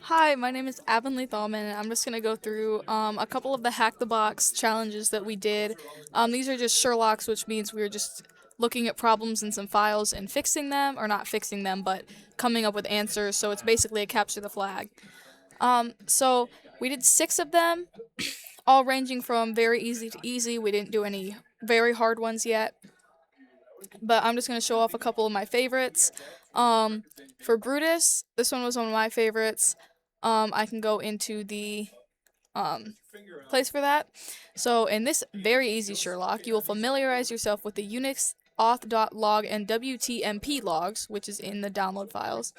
Hi, my name is Avonlea Thalman, and I'm just going to go through a couple of the Hack the Box challenges that we did. These are just Sherlocks, which means we were just looking at problems in some files and fixing them, or not fixing them, but coming up with answers. So it's basically a capture the flag. So we did 6 of them, all ranging from very easy to easy. We didn't do any very hard ones yet, but I'm just going to show off a couple of my favorites. For Brutus, this one was one of my favorites. I can go into the um, place for that. So in this very easy Sherlock, you will familiarize yourself with the Unix auth.log and WTMP logs, which is in the download files,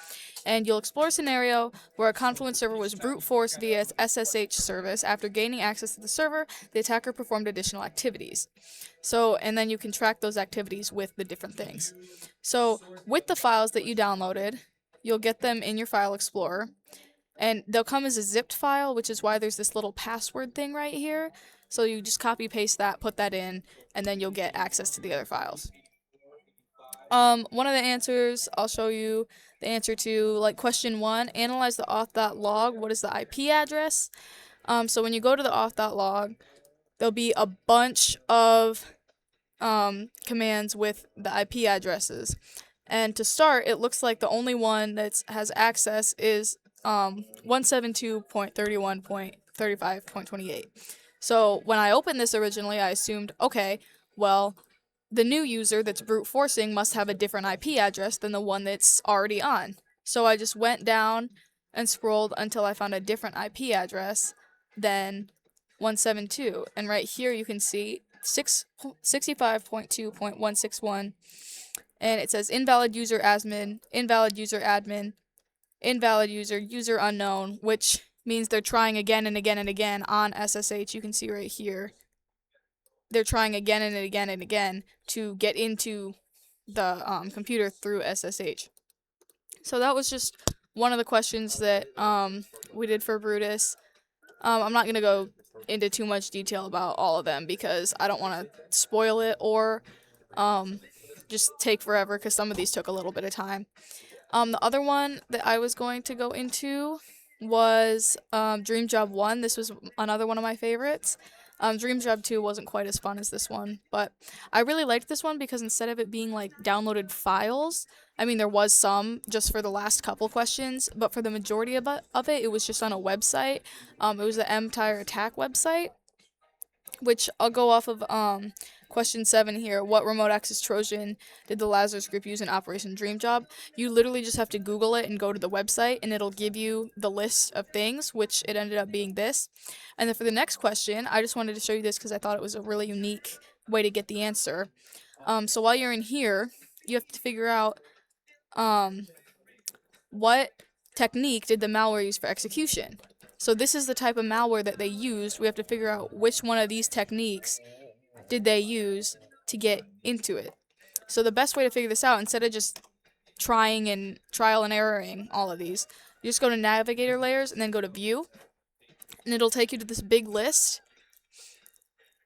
and you'll explore a scenario where a Confluent server was brute forced via its SSH service. After gaining access to the server, the attacker performed additional activities. So, and then you can track those activities with the different things. So, with the files that you downloaded, you'll get them in your file explorer, and they'll come as a zipped file, which is why there's this little password thing right here. So you just copy paste that, put that in, and then you'll get access to the other files. One of the answers, I'll show you the answer to, like, question 1, analyze the auth.log. What is the IP address? So when you go to the auth.log, there'll be a bunch of commands with the IP addresses. And to start, it looks like the only one that has access is 172.31.35.28. So when I opened this originally, I assumed, okay, well, the new user that's brute forcing must have a different IP address than the one that's already on. So I just went down and scrolled until I found a different IP address than 172. And right here you can see 65.2.161, and it says invalid user admin, invalid user, user unknown, which means they're trying again and again and again on SSH. You can see right here. They're trying again and again and again to get into the computer through SSH. So that was just one of the questions that we did for Brutus. I'm not going to go into too much detail about all of them because I don't want to spoil it or just take forever because some of these took a little bit of time. The other one that I was going to go into was Dream Job 1. This was another one of my favorites. Dream Job 2 wasn't quite as fun as this one, but I really liked this one because instead of it being like downloaded files, I mean, there was some just for the last couple questions, but for the majority of it, it was just on a website. It was the Empire Attack website, which I'll go off of question 7 here. What remote access Trojan did the Lazarus group use in Operation Dream Job? You literally just have to Google it and go to the website, and it'll give you the list of things, which it ended up being this. And then for the next question, I just wanted to show you this because I thought it was a really unique way to get the answer. So while you're in here, you have to figure out what technique did the malware use for execution. So this is the type of malware that they used. We have to figure out which one of these techniques did they use to get into it. So the best way to figure this out, instead of just trying and trial and erroring all of these, you just go to Navigator Layers and then go to View, and it'll take you to this big list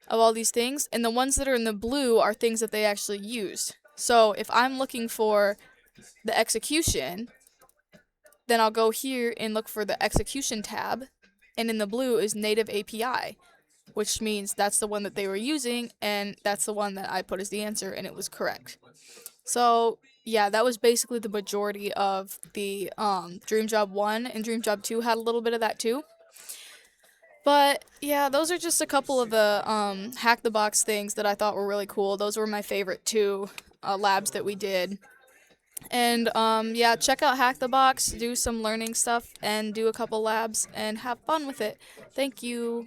of all these things, and the ones that are in the blue are things that they actually used. So if I'm looking for the execution, then I'll go here and look for the execution tab, and in the blue is native API, which means that's the one that they were using, and that's the one that I put as the answer, and it was correct. So yeah, that was basically the majority of the Dream Job 1, and Dream Job 2 had a little bit of that too. But yeah, those are just a couple of the Hack the Box things that I thought were really cool. Those were my favorite 2 labs that we did. And yeah, check out Hack the Box, do some learning stuff, and do a couple labs, and have fun with it. Thank you.